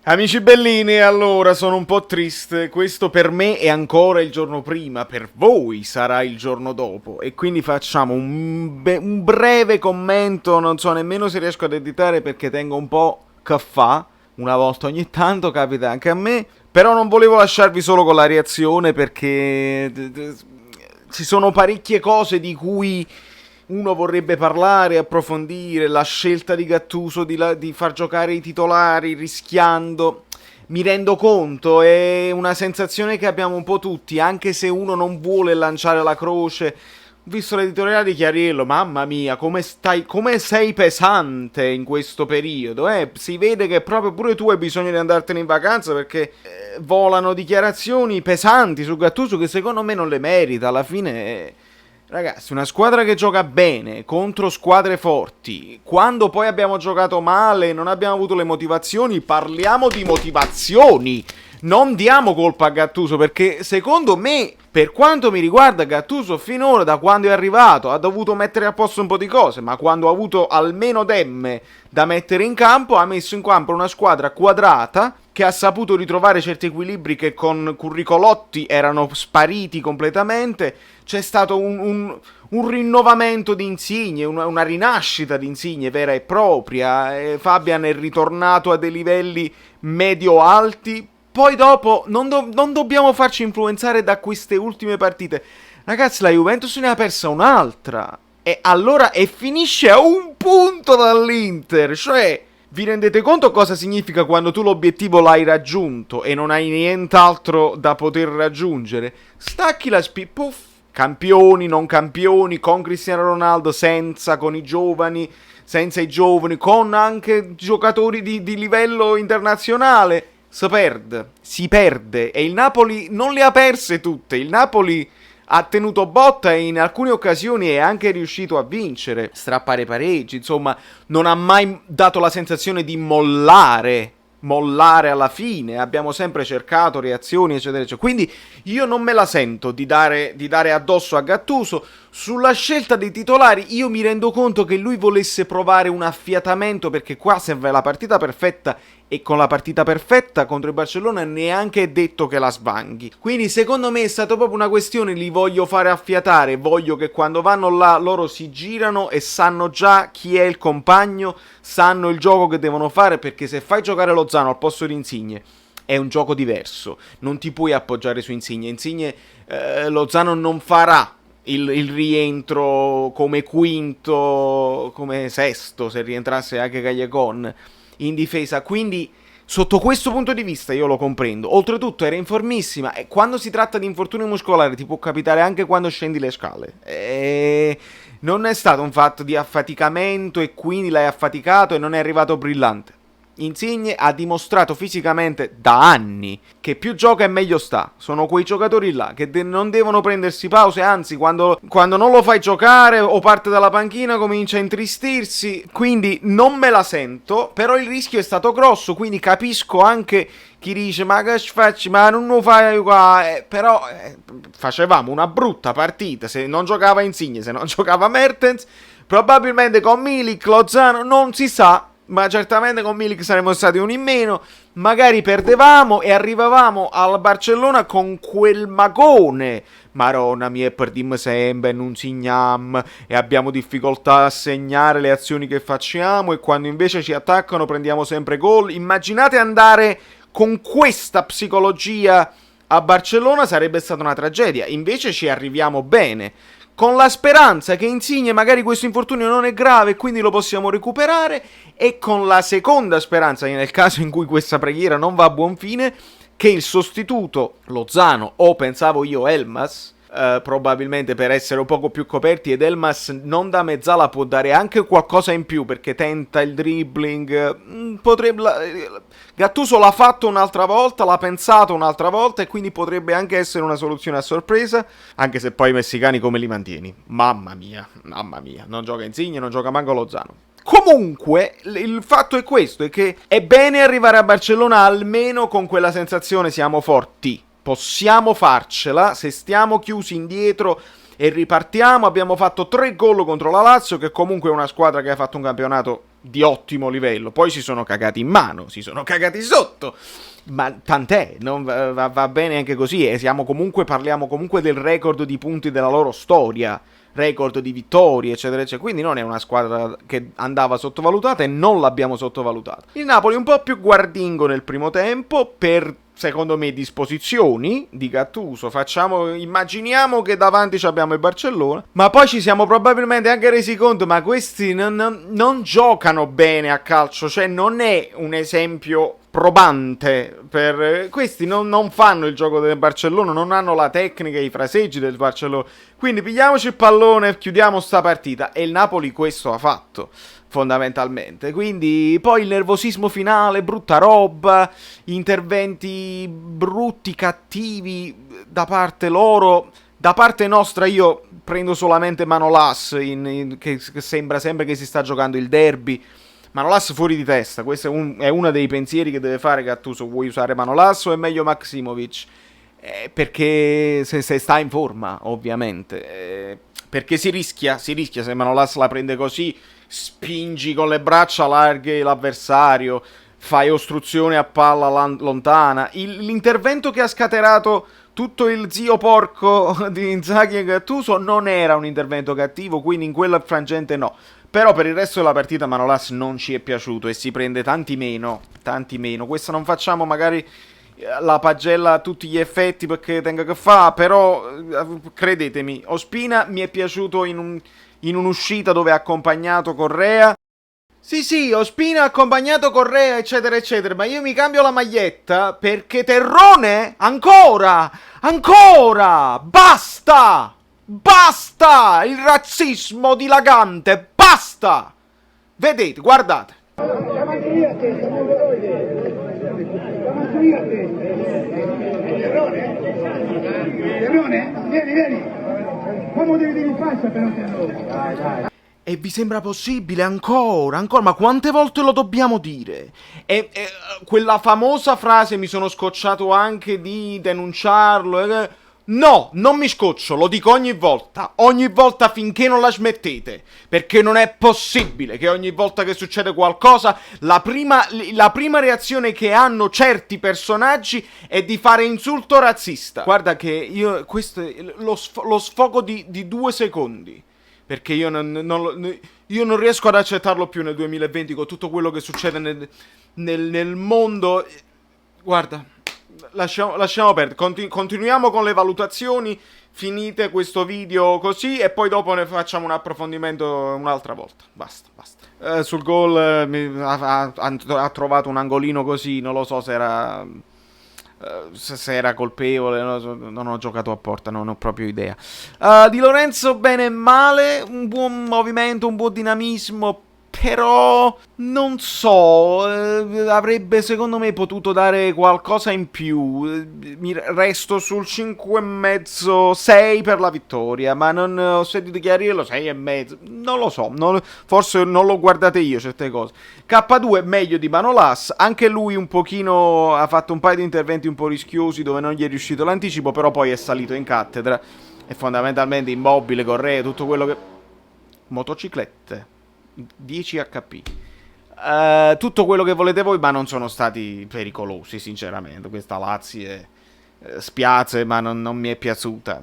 Amici bellini, allora sono un po' triste, questo per me è ancora il giorno prima, per voi sarà il giorno dopo e quindi facciamo un breve commento, non so nemmeno se riesco ad editare perché tengo un po' caffè, una volta ogni tanto capita anche a me, però non volevo lasciarvi solo con la reazione perché ci sono parecchie cose di cui uno vorrebbe parlare, approfondire, la scelta di Gattuso di far giocare i titolari rischiando. Mi rendo conto, è una sensazione che abbiamo un po' tutti, anche se uno non vuole lanciare la croce. Ho visto l'editoriale di Chiariello, mamma mia, come sei pesante in questo periodo, si vede che proprio pure tu hai bisogno di andartene in vacanza perché volano dichiarazioni pesanti su Gattuso che secondo me non le merita, alla fine. Ragazzi, una squadra che gioca bene contro squadre forti, quando poi abbiamo giocato male, non abbiamo avuto le motivazioni, parliamo di motivazioni. Non diamo colpa a Gattuso perché secondo me, per quanto mi riguarda, Gattuso finora da quando è arrivato ha dovuto mettere a posto un po' di cose, ma quando ha avuto almeno demme da mettere in campo ha messo in campo una squadra quadrata che ha saputo ritrovare certi equilibri che con Curricolotti erano spariti completamente. C'è stato un rinnovamento di Insigne, una rinascita di Insigne vera e propria. Fabian è ritornato a dei livelli medio-alti. Poi dopo non dobbiamo farci influenzare da queste ultime partite. Ragazzi, la Juventus ne ha persa un'altra. E finisce a un punto dall'Inter. Cioè, vi rendete conto cosa significa quando tu l'obiettivo l'hai raggiunto e non hai nient'altro da poter raggiungere? Stacchi la puff. Campioni, non campioni, con Cristiano Ronaldo, senza, con i giovani, senza i giovani, con anche giocatori di livello internazionale. Si perde e il Napoli non le ha perse tutte. Il Napoli ha tenuto botta e in alcune occasioni è anche riuscito a vincere, strappare pareggi, insomma, non ha mai dato la sensazione di mollare alla fine, abbiamo sempre cercato reazioni eccetera eccetera, quindi io non me la sento di dare addosso a Gattuso. Sulla scelta dei titolari io mi rendo conto che lui volesse provare un affiatamento perché qua serve la partita perfetta e con la partita perfetta contro il Barcellona neanche è detto che la svanghi, quindi secondo me è stata proprio una questione, li voglio fare affiatare, voglio che quando vanno là loro si girano e sanno già chi è il compagno, sanno il gioco che devono fare, perché se fai giocare Lozano al posto di Insigne è un gioco diverso, non ti puoi appoggiare su Insigne, Lozano non farà il rientro come quinto, come sesto se rientrasse anche Callejon in difesa, quindi sotto questo punto di vista io lo comprendo. Oltretutto era in formissima e quando si tratta di infortunio muscolare ti può capitare anche quando scendi le scale, non è stato un fatto di affaticamento e quindi l'hai affaticato e non è arrivato brillante. Insigne ha dimostrato fisicamente da anni che più gioca e meglio sta. Sono quei giocatori là che non devono prendersi pause, anzi quando non lo fai giocare o parte dalla panchina comincia a intristirsi, quindi non me la sento, però il rischio è stato grosso, quindi capisco anche chi dice ma che facci, ma non lo fai qua, però facevamo una brutta partita se non giocava Insigne, se non giocava Mertens, probabilmente con Milik, Lozano, non si sa, ma certamente con Milik saremmo stati uno in meno, magari perdevamo e arrivavamo al Barcellona con quel magone. Maronna mia, perdiamo sempre, non segniamo e abbiamo difficoltà a segnare le azioni che facciamo e quando invece ci attaccano prendiamo sempre gol. Immaginate andare con questa psicologia a Barcellona, sarebbe stata una tragedia, invece ci arriviamo bene, con la speranza che Insigne magari questo infortunio non è grave e quindi lo possiamo recuperare, e con la seconda speranza, nel caso in cui questa preghiera non va a buon fine, che il sostituto Lozano o pensavo io Elmas, probabilmente per essere un poco più coperti, ed Elmas non da mezzala può dare anche qualcosa in più perché tenta il dribbling, Gattuso l'ha fatto un'altra volta, l'ha pensato un'altra volta e quindi potrebbe anche essere una soluzione a sorpresa, anche se poi i messicani come li mantieni? Mamma mia, non gioca Insigne, non gioca manco Lozano. Comunque, il fatto è questo, è che è bene arrivare a Barcellona almeno con quella sensazione siamo forti, possiamo farcela, se stiamo chiusi indietro e ripartiamo. Abbiamo fatto 3 gol contro la Lazio, che comunque è una squadra che ha fatto un campionato di ottimo livello. Poi si sono cagati in mano, si sono cagati sotto, ma tant'è, va bene anche così, e parliamo comunque del record di punti della loro storia, record di vittorie, eccetera, eccetera. Quindi non è una squadra che andava sottovalutata e non l'abbiamo sottovalutata. Il Napoli un po' più guardingo nel primo tempo, per secondo me disposizioni di Gattuso. Immaginiamo che davanti abbiamo il Barcellona, ma poi ci siamo probabilmente anche resi conto, ma questi non giocano bene a calcio, cioè non è un esempio probante per questi, non fanno il gioco del Barcellona, non hanno la tecnica e i fraseggi del Barcellona, quindi pigliamoci il pallone e chiudiamo sta partita, e il Napoli questo ha fatto fondamentalmente. Quindi poi il nervosismo finale, brutta roba, interventi brutti, cattivi da parte loro. Da parte nostra io prendo solamente Manolas, che sembra sempre che si sta giocando il derby. Manolas fuori di testa, questo è uno dei pensieri che deve fare Gattuso. Vuoi usare Manolas o è meglio Maksimovic? Perché se sta in forma, ovviamente. Perché si rischia se Manolas la prende così, spingi con le braccia larghe l'avversario, fai ostruzione a palla lontana. L'intervento che ha scatenato tutto il zio porco di Inzaghi e Gattuso non era un intervento cattivo, quindi in quel frangente no. Però per il resto della partita Manolas non ci è piaciuto e si prende tanti meno. Questo non facciamo magari la pagella a tutti gli effetti perché tenga che fa, però credetemi, Ospina mi è piaciuto in un'uscita dove ha accompagnato Correa. Sì, Ospina ha accompagnato Correa, eccetera, eccetera, ma io mi cambio la maglietta perché Terrone, ancora, basta, il razzismo dilagante, basta, vedete, guardate. Terrone, vieni, come devi dire in faccia per un Terrone? E vi sembra possibile? Ancora? Ma quante volte lo dobbiamo dire? E quella famosa frase mi sono scocciato anche di denunciarlo. No, non mi scoccio, lo dico ogni volta finché non la smettete. Perché non è possibile che ogni volta che succede qualcosa la prima reazione che hanno certi personaggi è di fare insulto razzista. Guarda che questo è lo sfogo di 2 secondi. Perché io non riesco ad accettarlo più nel 2020 con tutto quello che succede nel mondo. Guarda, lasciamo perdere. Continuiamo con le valutazioni. Finite questo video così e poi dopo ne facciamo un approfondimento un'altra volta. Basta. Sul gol ha trovato un angolino così, non lo so se era colpevole, non ho giocato a porta, non ho proprio idea. Di Lorenzo bene e male, un buon movimento, un buon dinamismo, però non so, avrebbe secondo me potuto dare qualcosa in più. Resto sul 5,5, 6 per la vittoria, ma non ho sentito chiarirlo, 6,5, non lo so, forse non lo guardate io certe cose. K2 meglio di Manolas, anche lui un pochino ha fatto un paio di interventi un po' rischiosi dove non gli è riuscito l'anticipo, però poi è salito in cattedra e fondamentalmente Immobile, Correa, tutto quello che... Motociclette 10 HP, tutto quello che volete voi, ma non sono stati pericolosi sinceramente. Questa Lazio spiace, ma non mi è piaciuta,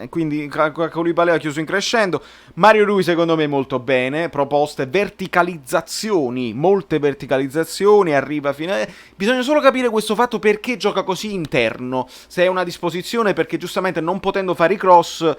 quindi Koulibaly ha chiuso in crescendo. Mario Rui secondo me molto bene, proposte, verticalizzazioni, molte verticalizzazioni, arriva fino a... Bisogna solo capire questo fatto, perché gioca così interno, se è una disposizione, perché giustamente non potendo fare i cross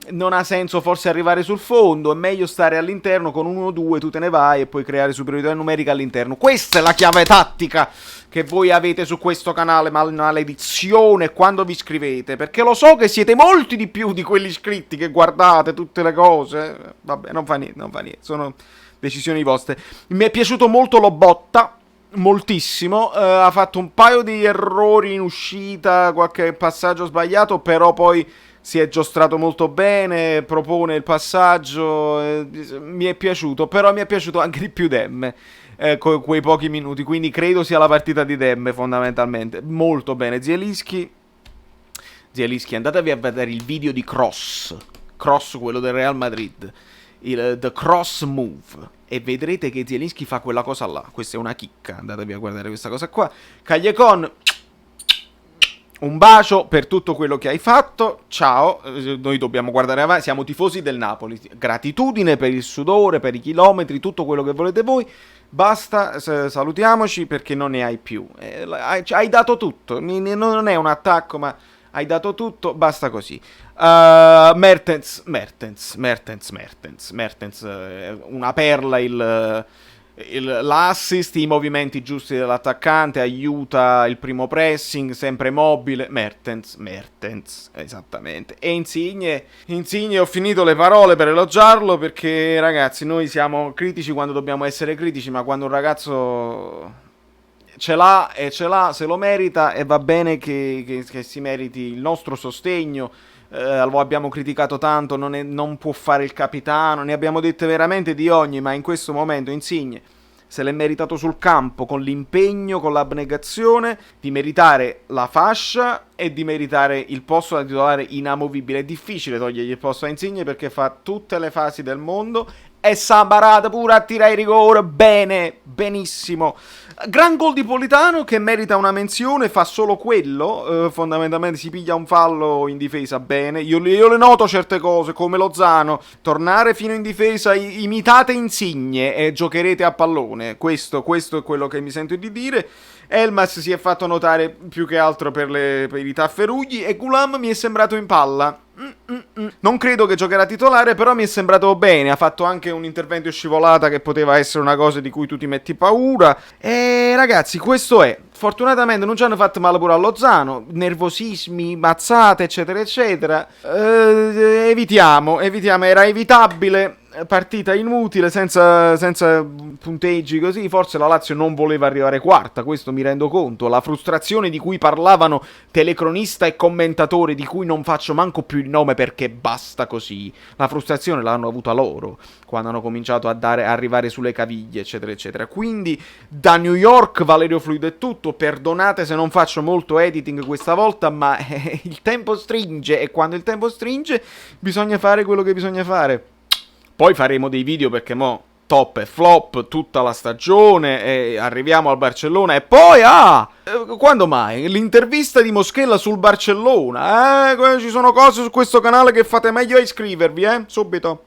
non ha senso forse arrivare sul fondo, è meglio stare all'interno con 1-2, tu te ne vai e puoi creare superiorità numerica all'interno. Questa è la chiave tattica che voi avete su questo canale, maledizione, quando vi iscrivete, perché lo so che siete molti di più di quelli iscritti che guardate tutte le cose. Vabbè, non fa niente, sono decisioni vostre. Mi è piaciuto molto Lobotta, moltissimo, ha fatto un paio di errori in uscita, qualche passaggio sbagliato, però poi si è giostrato molto bene, propone il passaggio, mi è piaciuto, però mi è piaciuto anche di più Demme, quei pochi minuti, quindi credo sia la partita di Demme fondamentalmente, molto bene. Zielinski, andatevi a vedere il video di Cross, quello del Real Madrid, The Cross Move, e vedrete che Zielinski fa quella cosa là. Questa è una chicca, andatevi a guardare questa cosa qua. Callecon, un bacio per tutto quello che hai fatto, ciao, noi dobbiamo guardare avanti, siamo tifosi del Napoli, gratitudine per il sudore, per i chilometri, tutto quello che volete voi, basta, salutiamoci perché non ne hai più, hai dato tutto, non è un attacco ma hai dato tutto, basta così. Mertens, una perla l'assist, i movimenti giusti dell'attaccante, aiuta il primo pressing, sempre mobile. Mertens, esattamente. E Insigne, ho finito le parole per elogiarlo perché ragazzi, noi siamo critici quando dobbiamo essere critici, ma quando un ragazzo ce l'ha, se lo merita e va bene che si meriti il nostro sostegno. Lo abbiamo criticato tanto, non può fare il capitano, ne abbiamo dette veramente di ogni, ma in questo momento Insigne se l'è meritato sul campo con l'impegno, con l'abnegazione di meritare la fascia e di meritare il posto da titolare inamovibile. È difficile togliergli il posto a Insigne perché fa tutte le fasi del mondo e sa barata pure a tirare il rigore, bene, benissimo. Gran gol di Politano che merita una menzione, fa solo quello, fondamentalmente si piglia un fallo in difesa, bene, io le noto certe cose come Lozano, tornare fino in difesa, imitate Insigne e giocherete a pallone, questo è quello che mi sento di dire. Elmas si è fatto notare più che altro per i tafferugli e Gulam mi è sembrato in palla. Non credo che giocherà titolare, però mi è sembrato bene. Ha fatto anche un intervento scivolata che poteva essere una cosa di cui tu ti metti paura. E ragazzi, questo è. Fortunatamente non ci hanno fatto male pure a Lozano. Nervosismi, mazzate, eccetera, eccetera. Evitiamo. Era evitabile. Partita inutile, senza punteggi così. Forse la Lazio non voleva arrivare quarta, questo mi rendo conto. La frustrazione di cui parlavano telecronista e commentatore, di cui non faccio manco più il nome perché basta così. La frustrazione l'hanno avuta loro quando hanno cominciato a arrivare sulle caviglie, eccetera, eccetera. Quindi da New York, Valerio Fluido è tutto. Perdonate se non faccio molto editing questa volta, ma il tempo stringe e quando il tempo stringe bisogna fare quello che bisogna fare. Poi faremo dei video perché mo top e flop tutta la stagione e arriviamo al Barcellona e poi quando mai? L'intervista di Moschella sul Barcellona, ci sono cose su questo canale che fate meglio a iscrivervi, subito.